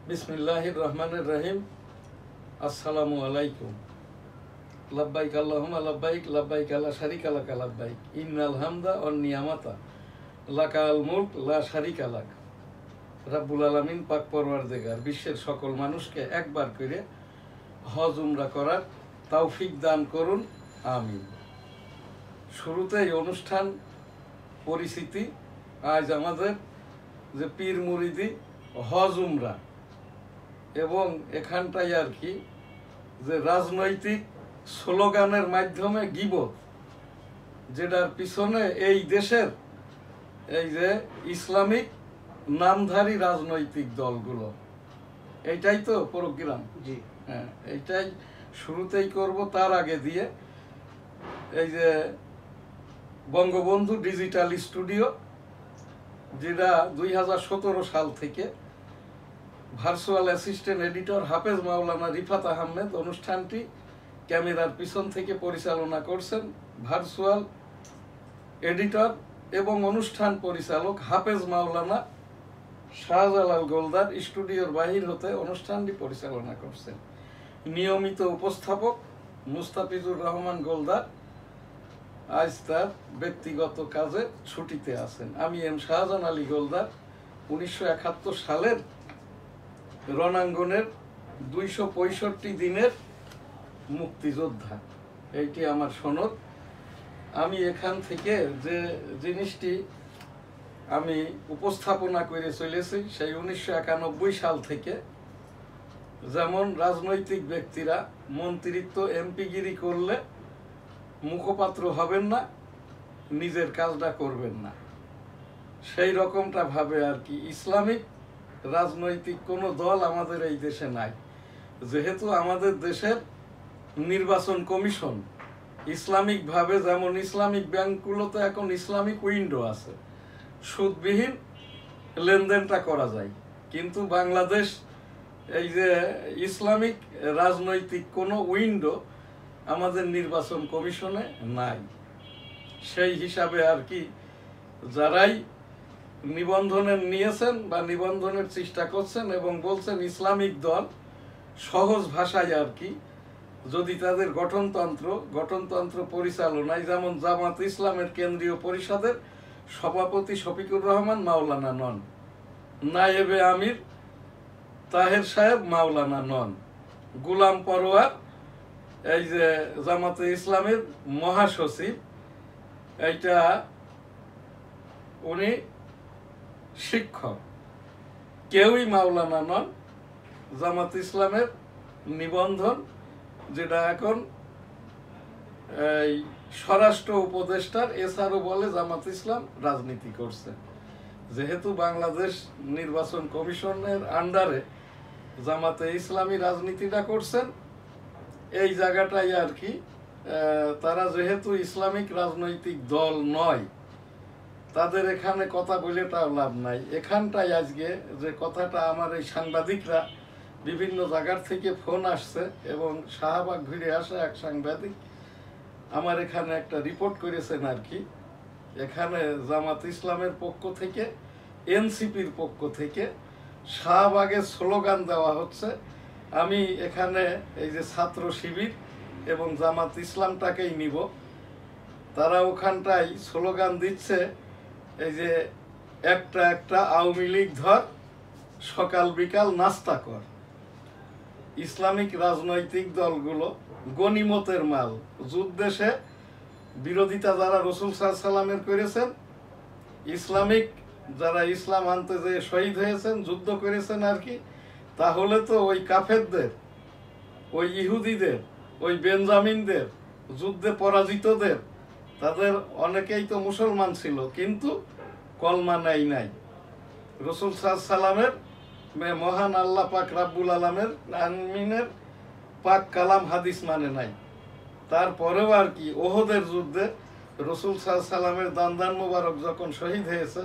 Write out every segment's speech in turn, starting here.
বিসমিল্লাহির রহমানির রহিম। আসসালামু আলাইকুম। লাব্বাইক আল্লাহুম্মা লাব্বাইক, লাব্বাইক লা শারীকা লাক লাব্বাইক, ইন্নাল হামদা ওয়ান নিয়ামাতা লাকাল মুলক লা শারীকা লাক। রাব্বুল আলামিন পাক পরওয়ারদিগার বিশ্বের সকল মানুষকে একবার করে হজ উমরা করার তৌফিক দান করুন, আমিন। শুরুতেই অনুষ্ঠান পরিচিতি। আজ আমাদের যে পীর মুরিদি হজ উমরা, এবং এখানটাই আর কি যে রাজনৈতিক স্লোগানের মাধ্যমে গিবত, যেটার পিছনে এই দেশের এই যে ইসলামিক নামধারী রাজনৈতিক দলগুলো, এইটাই তো প্রোগ্রাম। জি হ্যাঁ, এইটাই শুরুতেই করব। তার আগে দিয়ে এই যে বঙ্গবন্ধু ডিজিটাল স্টুডিও, যেটা 2017 সাল থেকে ভার্চুয়াল অ্যাসিস্ট্যান্ট এডিটর হাফেজ মাওলানা রিফাত আহমেদ অনুষ্ঠানটি ক্যামেরার পিছন থেকে পরিচালনা করছেন। ভার্চুয়াল এডিটর এবং অনুষ্ঠান পরিচালক হাফেজ মাওলানা শাহজালাল গোলদার স্টুডিওর বাহির হতে অনুষ্ঠানটি পরিচালনা করছেন। নিয়মিত উপস্থাপক মুস্তাফিজুর রহমান গোলদার আজ তার ব্যক্তিগত কাজে ছুটিতে আছেন। আমি এম শাহজান আলী গোলদার, 1971 সালের রণাঙ্গনের 265 দিনের মুক্তিযোদ্ধা। এইটি আমার সনদ। আমি এখান থেকে যে জিনিসটি আমি উপস্থাপনা করে চলেছি, সেই 1991 সাল থেকে, যেমন রাজনৈতিক ব্যক্তিরা মন্ত্রিত্ব এমপিগিরি করলে মুখপাত্র হবেন না, নিজের কাজটা করবেন না, সেই রকমটা ভাবে আর কি ইসলামিক রাজনৈতিক কোনো দল আমাদের এই দেশে নাই। যেহেতু আমাদের দেশের নির্বাচন কমিশন ইসলামিক ভাবে, যেমন ইসলামিক ব্যাংকগুলোতে এখন ইসলামিক উইন্ডো আছে, সুদবিহীন লেনদেনটা করা যায়, কিন্তু বাংলাদেশ এই যে ইসলামিক রাজনৈতিক কোনো উইন্ডো আমাদের নির্বাচন কমিশনে নাই। সেই হিসাবে আর কি যারাই নিবন্ধনের নিয়েছেন বা নিবন্ধনের চেষ্টা করছেন এবং বলছেন ইসলামিক দল, সহজ ভাষায় আর কি, যদি তাদের গঠনতন্ত্র পরিচালনায়, যেমন জামাত ইসলামের কেন্দ্রীয় পরিষদের সভাপতি শফিকুর রহমান মাওলানা নন, নায়েবে আমির তাহের সাহেব মাওলানা নন, গোলাম পরোয়ার এই যে জামাতে ইসলামের মহাসচিব, এইটা উনি শিক্ষক, কেউই মাওলানা নন। জামাত ইসলামের নিবন্ধন, যেটা এখন এই স্বরাষ্ট্র উপদেষ্টার এসআরও বলে জামাত ইসলাম রাজনীতি করছে। যেহেতু বাংলাদেশ নির্বাচন কমিশনের আন্ডারে জামাতে ইসলামী রাজনীতিটা করছেন, এই জায়গাটাই আর কি তারা যেহেতু ইসলামিক রাজনৈতিক দল নয়, তাদের এখানে কথা বলে তাও লাভ নাই। এখানটাই আজকে যে কথাটা আমার এই সাংবাদিকরা বিভিন্ন জায়গার থেকে ফোন আসছে, এবং শাহবাগ ঘুরে আসা এক সাংবাদিক আমার এখানে একটা রিপোর্ট করেছেন আর কি, এখানে জামাত ইসলামের পক্ষ থেকে, এনসিপির পক্ষ থেকে শাহবাগের স্লোগান দেওয়া হচ্ছে। আমি এখানে এই যে ছাত্র শিবির এবং জামাত ইসলামটাকেই নিব, তারা ওখানটায় স্লোগান দিচ্ছে এই যে একটা আওয়ামী লীগ ধর, সকাল বিকাল নাস্তা কর। ইসলামিক রাজনৈতিক দলগুলো গনিমতের মাল, যুদ্ধে বিরোধিতা যারা রসুল সাল্লাল্লাহু আলাইহি ওয়াসাল্লামের করেছেন, ইসলামিক যারা ইসলাম আনতে যে শহীদ হয়েছেন, যুদ্ধ করেছেন আর কি, তাহলে তো ওই কাফেরদের, ওই ইহুদিদের, ওই বেঞ্জামিনদের, যুদ্ধে পরাজিতদের, তাদের অনেকেই তো মুসলমান ছিল, কিন্তু কলমা নাই। রসুল সাল্লাল্লাহু আলাইহি ওয়াসাল্লামের মহান আল্লাহ পাক রাব্বুল আলামিনের পাক কালাম হাদিস মানে নাই। তারপরেও আর কি ওহদের যুদ্ধে রসুল সাল্লাল্লাহু আলাইহি ওয়াসাল্লামের দান মোবারক যখন শহীদ হয়েছে,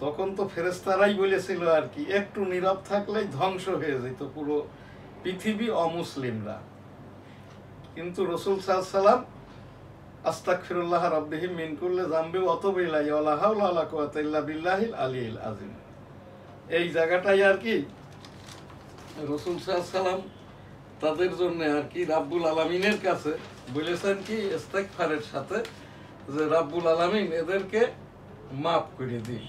তখন তো ফেরেশতারাই বলেছিল আর কি, একটু নীরব থাকলেই ধ্বংস হয়ে যেত পুরো পৃথিবী অমুসলিমরা। কিন্তু রসুল সাল্লাল্লাহু আলাইহি ওয়াসাল্লাম আস্তাগফিরুল্লাহ রাব্বিহি মিন কুল্লি যামবি ওয়া তুবু ইলাইহি ওয়া লা হাওলা ওয়া লা কুওয়াতা ইল্লা বিল্লাহিল আলিয়্যিল আযীম। এই জায়গাটাই আর কি রসুল সাল্লাম তাদের জন্য আর কি রাব্বুল আলামিনের কাছে বলেছেন কি ইস্তেগফারের সাথে যে রাব্বুল আলামিন এদেরকে মাফ করে দিন।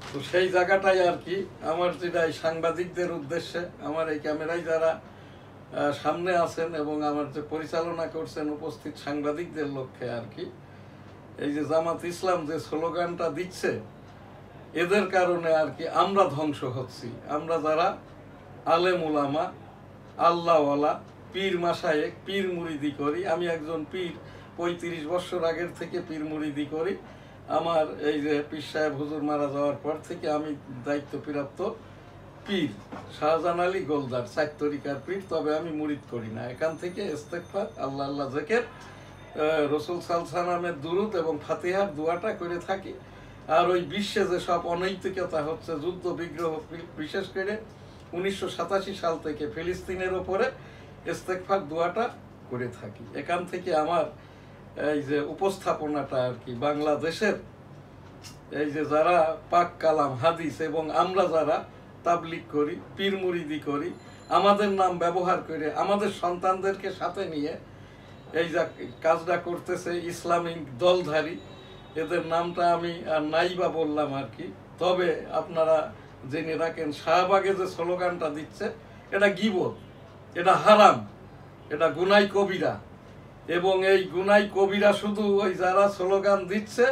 তো সেই জায়গাটাই আর কি আমার যেটা সাংবাদিকদের উদ্দেশ্যে, আমার এই ক্যামেরায় যারা সামনে আছেন এবং আমার যে পরিচালনা করছেন উপস্থিত সাংবাদিকদের লক্ষ্যে আর কি, এই যে জামাত ইসলাম যে স্লোগানটা দিচ্ছে এদের কারণে আর কি আমরা ধ্বংস হচ্ছি। আমরা যারা আলেম উলামা, আল্লাহওয়ালা, পীর মাশায়েখ, পীর মুরিদি করি, আমি একজন পীর, 35 বছর আগের থেকে পীর মুরিদি করি। আমার এই যে পীর সাহেব হুজুর মারা যাওয়ার পর থেকে আমি দায়িত্বপ্রাপ্ত পীর, শাহজাহান আলী গোলদার 4 তরিকার পীর, তবে আমি মুরিদ করি না। এখান থেকে ইস্তেগফার, আল্লাহ আল্লাহ জিকির, রসুল সাল্লামের দুরুদ এবং ফাতিহার দোয়াটা করে থাকি। আর ওই বিশ্বে যে সব অনৈতিকতা হচ্ছে, যুদ্ধ বিগ্রহ, বিশেষ করে 1987 সাল থেকে ফিলিস্তিনের ওপরে ইস্তেগফার দোয়াটা করে থাকি। এখান থেকে আমার এই যে উপস্থাপনাটা আর কি বাংলাদেশের এই যে যারা পাক কালাম হাদিস এবং আমরা যারা তাবলিগ করি, পীর মুরিদি করি, আমাদের নাম ব্যবহার করে আমাদের সন্তানদেরকে সাথে নিয়ে এই যে কাজটা করতেছে ইসলামিক দলধারী, এদের নামটা আমি আর নাই বা বললাম আর কি। তবে আপনারা জেনে রাখেন শাহবাগে যে স্লোগানটা দিচ্ছে এটা গীবত, এটা হারাম, এটা গুনাই কবিরা। এবং এই গুনাই কবিরা শুধু ওই যারা স্লোগান দিচ্ছে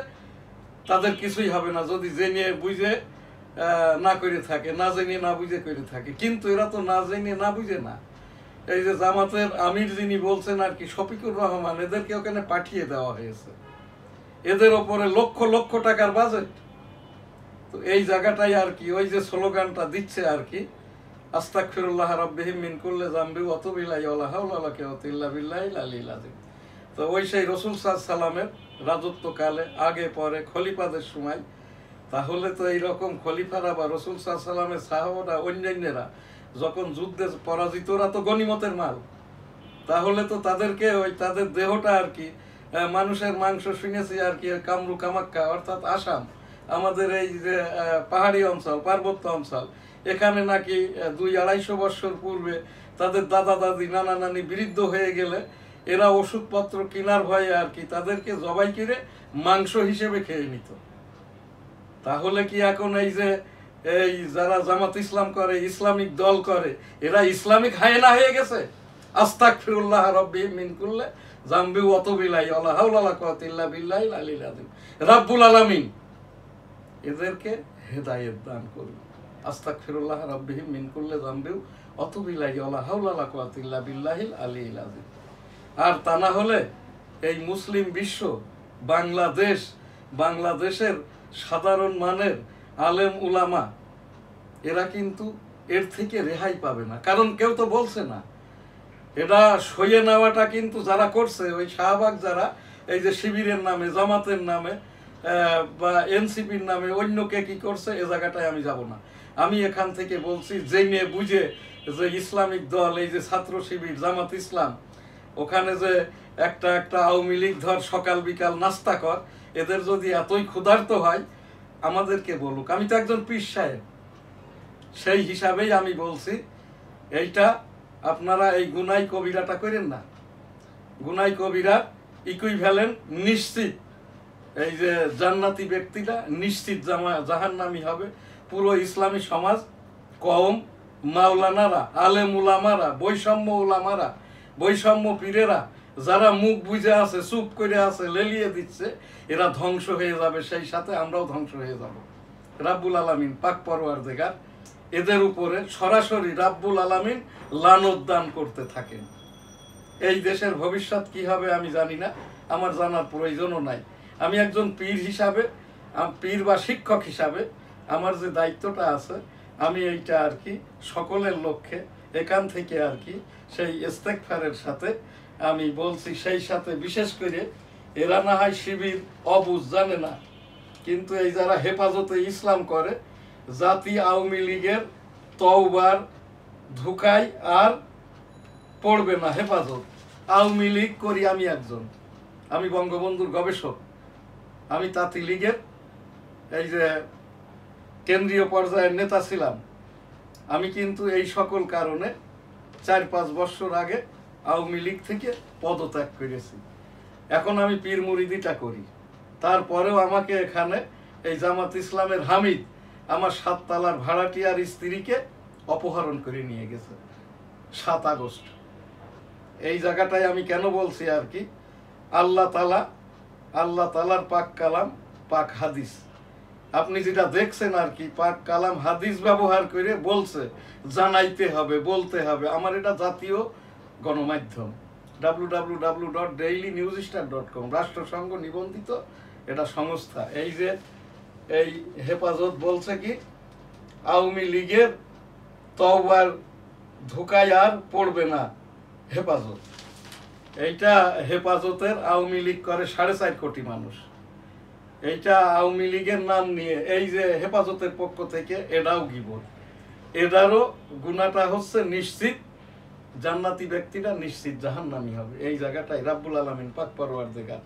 তাদের কিছুই হবে না যদি জেনে বুঝে না করে থাকে, না জেনে না বুঝে করে থাকে। কিন্তু এরা তো না জেনে না বুঝে না। এই যে জামাতের আমির যিনি বলছেন আর কি শফিকুর রহমান, এদেরকে ওখানে পাঠিয়ে দেওয়া হয়েছে, এদের ওপরে লক্ষ লক্ষ টাকার বাজেট। তো এই জায়গাটাই আর কি ওই যে স্লোগানটা দিচ্ছে আর কি, আস্তাগফিরুল্লাহ রাব্বিহিম মিন কুল্লি যামবি ওয়া তুবু ইলাইহি ওয়া লা হাওলা ওয়া লা কুওয়াতা ইল্লা বিল্লাহিল আলিয়্যিল আযীম। তো ওই সেই রাসূল সাল্লাল্লাহু আলাইহি সাল্লামের রাজত্বকালে, আগে পরে খলিফাদের সময়, তাহলে তো এইরকম খলিফারা বা রাসূল সাল্লাল্লাহু আলাইহি সাল্লামের সাহাবারা অন্যান্যরা যখন যুদ্ধে পরাজিতরা তো গনিমতের মাল, তাহলে তো তাদেরকে ওই তাদের দেহটা আর কি মানুষের মাংস শুনেছি আর কি কামরু কামাক্কা অর্থাৎ আসাম, আমাদের এই যে পাহাড়ি অঞ্চল, পার্বত্য অঞ্চল, এখানে নাকি 200-250 বছর পূর্বে তাদের দাদা দাদি নানা নানি বৃদ্ধ হয়ে গেলে এরা ওষুধপত্র কেনার ভয়ে আর কি তাদেরকে জবাই করে মাংস হিসেবে খেয়ে নিত। তাহলে কি এখন এই যে এই যারা জামাত ইসলাম করে, ইসলামিক দল করে, এরা ইসলামিক হায়না হয়ে গেছে? আস্তাগফিরুল্লাহ রাব্বিহিম মিন কুল্লি যামবি ওয়া তুবু ইলাইহি ওয়া লা হাওলা ওয়া লা কুওয়াতা ইল্লা বিল্লাহিল আলিয়্যিল আযীম। রাব্বুল আলামিন এদেরকে হেদায়েত দান করুন। আস্তাগফিরুল্লাহ রাব্বিহিম মিন কুল্লি যামবি ওয়া তুবু ইলাইহি ওয়া লা হাওলা ওয়া লা কুওয়াতা ইল্লা বিল্লাহিল আলিয়্যিল আযীম। আর তা না হলে এই মুসলিম বিশ্ব, বাংলাদেশ, বাংলাদেশের সাধারণ মানের আলেম উলামা এরা কিন্তু এর থেকে রেহাই পাবে না। কারণ কেউ তো বলছে না। এটা সইয়ে নেওয়াটা কিন্তু যারা করছে, ওই শাহবাগ যারা এই যে শিবিরের নামে, জামাতের নামে বা এনসিপির নামে অন্য কে কি করছে এ জায়গাটায় আমি যাব না। আমি এখান থেকে বলছি জেনে বুঝে যে ইসলামিক দল, এই যে ছাত্র শিবির, জামাত ইসলাম, ওখানে যে একটা একটা আওয়ামী লীগ ধর সকাল বিকাল নাস্তা কর, এদের যদি এতই ক্ষুধার্ত হয় আমাদেরকে বলুক। আমি তো একজন পীর সাহেব, সেই হিসাবেই আমি বলছি এইটা আপনারা এই গুনাই কবিরাটা করেন না। গুনাই কবিরা ইকুইভ্যালেন্ট নিশ্চিত, এই যে জান্নাতি ব্যক্তিরা নিশ্চিত জাহান্নামী হবে। পুরো ইসলামী সমাজ, কওম, মাওলানারা, আলেম উলামারা, বৈষম্য উলামারা, বৈষম্য পীরেরা যারা মুখ বুঝে আছে, চুপ করে আছে, লেলিয়ে দিচ্ছে, এরা ধ্বংস হয়ে যাবে, সেই সাথে আমরাও ধ্বংস হয়ে যাব। রাব্বুল আলামিন পাক পরওয়ারদিগার এদের উপরে সরাসরি রাব্বুল আলামিন লানত দান করতে থাকেন। এই দেশের ভবিষ্যৎ কি হবে আমি জানি না, আমার জানার প্রয়োজনও নাই। আমি একজন পীর হিসাবে, পীর বা শিক্ষক হিসাবে আমার যে দায়িত্বটা আছে, আমি এইটা আর কি সকলের লক্ষ্যে এখান থেকে আর কি সেই ইস্তেগফারের সাথে আমি বলছি। সেই সাথে বিশেষ করে এরা না হয় শিবির অবুঝ জানে না, কিন্তু এই যারা হেফাজতে ইসলাম করে, জাতি আওয়ামী লীগের তওবার ধুকায় আর পড়বে না। হেফাজত আওয়ামী লীগ করি আমি একজন, আমি বঙ্গবন্ধুর গবেষক, আমি তাঁতি লীগের এই যে কেন্দ্রীয় পর্যায়ের নেতা ছিলাম, আমি কিন্তু এই সকল কারণে 4-5 বছর আগে আওয়ামী লীগ থেকে পদত্যাগ করেছি। এখন আমি পীর মুরিদিটা করি। তারপরেও আমাকে এখানে এই জামাত ইসলামের হামিদ আমার 7 তলার ভাড়াটিয়ার স্ত্রীকে অপহরণ করে নিয়ে গেছে 7 আগস্ট। এই জায়গাটায় আমি কেন বলছি আর কি, আল্লাহ তালার পাক কালাম পাক হাদিস, আপনি যেটা দেখছেন আর কি, পাক কালাম হাদিস ব্যবহার করে বলছে জানাইতে হবে, বলতে হবে। আমার এটা জাতীয় গণমাধ্যম www.dailynewsstar.com, রাষ্ট্রসংঘ নিবন্ধিত এটা সংস্থা। এই যে এই হেফাজত বলছে কি, আওয়ামী লীগের তওবার ধোকায় আর পড়বে না হেফাজত। এইটা হেফাজতের আওয়ামী লীগ করে 4.5 কোটি মানুষ। এইটা আওয়ামী লীগের নাম নিয়ে এই যে হেফাজতের পক্ষ থেকে এটাও গীবত। এটারও গুনাহটা হচ্ছে নিশ্চিত জান্নাতি ব্যক্তিরা নিশ্চিত জাহান্নামী হবে। এই জায়গাটাই রাব্বুল আলামিন পাক পরওয়ারদিগার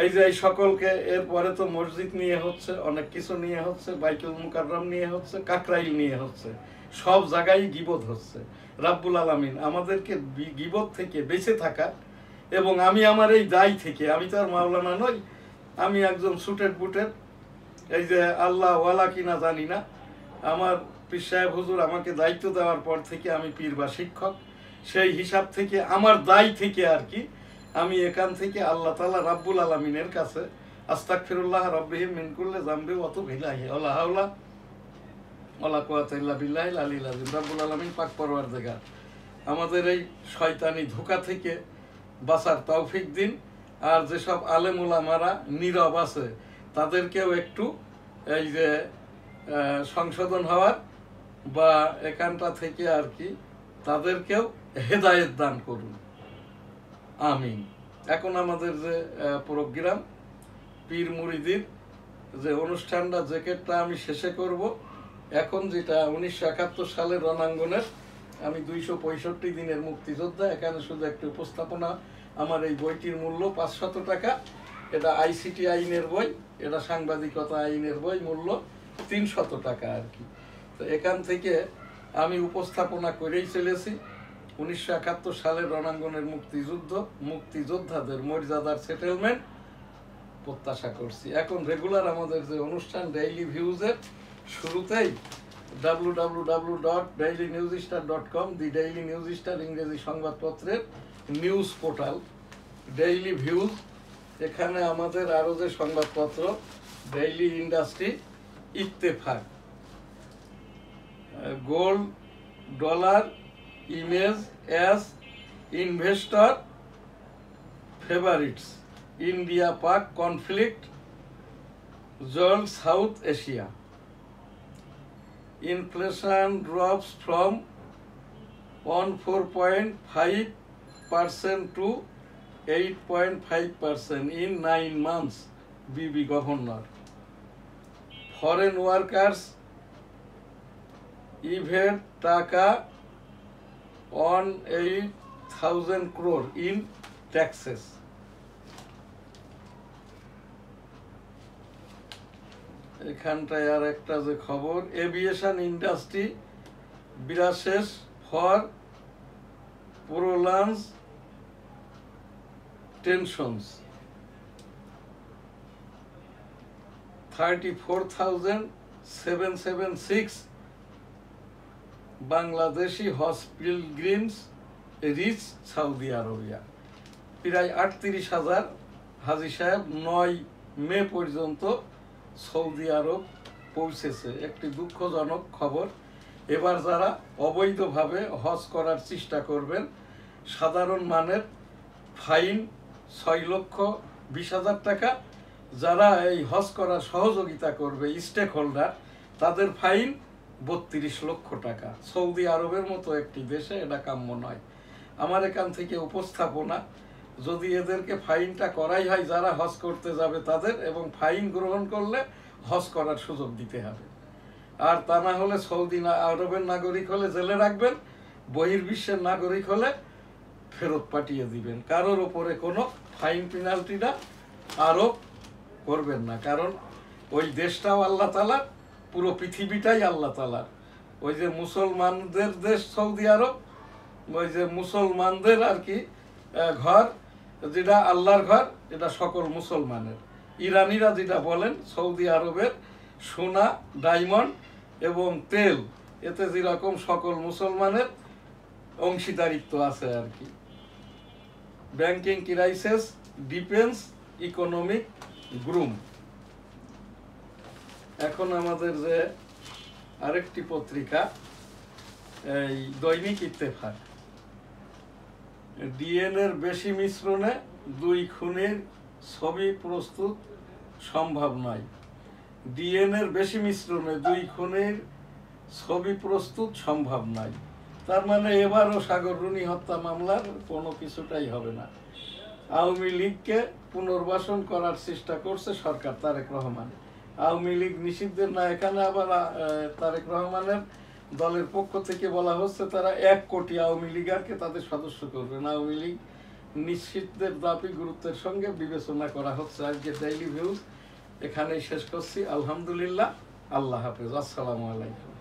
এই যে এই সকলকে, এরপরে তো মসজিদ নিয়ে হচ্ছে, অনেক কিছু নিয়ে হচ্ছে, বাইতুল মুকাররম নিয়ে হচ্ছে, কাকরাইল নিয়ে হচ্ছে, সব জায়গায় গীবত হচ্ছে। রাব্বুল আলামিন আমাদেরকে গীবত থেকে বেঁচে থাকা এবং আমি আমার এই দায় থেকে, আমি তো আর মাওলানা নই, আমি একজন সুটেড বুটেড এই যে আল্লাহ ওয়ালা কিনা জানি না, আমার পীর সাহেব হুজুর আমাকে দায়িত্ব দেওয়ার পর থেকে আমি পীর বা শিক্ষক, সেই হিসাব থেকে আমার দায় থেকে আর কি আমি এখান থেকে আল্লাহ তাআলা রাব্বুল আলামিনের কাছে আস্তাগফিরুল্লাহ রাব্বিহিম মিন কুল্লি যামবি ওয়া তুবু ইলাইহি ওয়া লা হাওলা ওয়া লা কুওয়াতা ইল্লা বিল্লাহিল আলিয়্যিল আযীম। রাব্বুল আলামিন পাক পরওয়ারদিগার আমাদের এই শয়তানি ধোঁকা থেকে বাঁচার তৌফিক দিন। আর যেসব আলেম উলামারা নীরব আছে তাদেরকেও একটু এই যে সংশোধন হওয়ার বা এখানটা থেকে আর কি তাদেরকেও হেদায়েত দান করুন, আমিন। এখন আমাদের যে প্রোগ্রাম পীর মুরিদির যে অনুষ্ঠানটা, জ্যাকেটটা আমি শেষে করব। এখন যেটা 1971 সালের রণাঙ্গনের আমি 265 দিনের মুক্তিযোদ্ধা, এখানে শুধু একটি উপস্থাপনা। আমার এই বইটির মূল্য 500 টাকা। এটা আইসিটি আইনের বই, এটা সাংবাদিকতা আইনের বই, মূল্য 300 টাকা আর কি। তো এখান থেকে আমি উপস্থাপনা করেই চলেছি 1971 সালের রণাঙ্গনের মুক্তিযোদ্ধাদের মর্যাদার সেটেলমেন্ট প্রত্যাশা করছি। এখন রেগুলার আমাদের যে অনুষ্ঠান ডেইলি ভিউজের শুরুতেই www.dailynewsstar.com, দি ডেইলি নিউজ স্টার ইংরেজি সংবাদপত্রের নিউজ পোর্টাল ডেইলি ভিউজ। এখানে আমাদের আরো যে সংবাদপত্র daily industry, Ittefaq, gold dollar emerge as investor favourites, India Pak conflict joint south Asia, inflation drops from 4.5% to 8.5% in 9 months, BB Governor. Foreign workers evade taka on 8,000 crore in taxes. এখানটায় আর একটা যে খবর, aviation industry braces for prolonged tensions, 34,776 Bangladeshi Hajj pilgrims reach Saudi Arabia. প্রায় 38,000 হাজী সাহেব 9 মে পর্যন্ত Saudi আরব পৌঁছেছে। একটি দুঃখজনক খবর। এবার যারা অবৈধভাবে হজ করার চেষ্টা করবেন, সাধারণ মানের ফাইন 6,20,000 টাকা। যারা এই হজ করার সহযোগিতা করবে স্টেক হোল্ডার, তাদের ফাইন 32 লক্ষ টাকা। সৌদি আরবের মতো একটি দেশে এটা কাম্য নয়। আমার এখান থেকে উপস্থাপনা, যদি এদেরকে ফাইনটা করাই হয় যারা হজ করতে যাবে তাদের, এবং ফাইন গ্রহণ করলে হজ করার সুযোগ দিতে হবে। আর তা না হলে সৌদি আরবের নাগরিক হলে জেলে রাখবেন, বহির্বিশ্বের নাগরিক হলে ফেরত পাঠিয়ে দিবেন। কারোর ওপরে কোনো ফাইন পেনাল্টিটা আরোপ করবেন না, কারণ ওই দেশটাও আল্লাহ তাআলার, পুরো পৃথিবীটাই আল্লাহ তাআলার। ওই যে মুসলমানদের দেশ সৌদি আরব, ওই যে মুসলমানদের আর কি ঘর, যেটা আল্লাহর ঘর, এটা সকল মুসলমানের। ইরানিরা যেটা বলেন সৌদি আরবের সোনা, ডায়মন্ড এবং তেল, এতে যেরকম সকল মুসলমানের অংশীদারিত্ব আছে আর কি। Banking crisis, defence, economic groom. এখন আমাদের যে আরেকটি পত্রিকা, এই দৈনিক ইত্তেফাক, ডিএনএর বেশি মিশ্রণে 2 খুনের ছবি প্রস্তুত সম্ভব নয়। ডিএনএর বেশি মিশ্রণে 2 খুনের ছবি প্রস্তুত সম্ভব নয়। তার মানে এবারও সাগর রুনি হত্যা মামলার কোনো কিছুটাই হবে না। আওয়ামী লীগকে পুনর্বাসন করার চেষ্টা করছে সরকার, তারেক রহমান। আওয়ামী লীগ নিষিদ্ধের না, এখানে আবার তারেক রহমানের দলের পক্ষ থেকে বলা হচ্ছে তারা 1 কোটি আওয়ামী লীগারকে তাদের সদস্য করবেন। আওয়ামী লীগ নিষিদ্ধের দাবি গুরুত্বের সঙ্গে বিবেচনা করা হচ্ছে। আজকে ডেইলি ভিউজ এখানেই শেষ করছি। আলহামদুলিল্লাহ, আল্লাহ হাফেজ, আসসালামু আলাইকুম।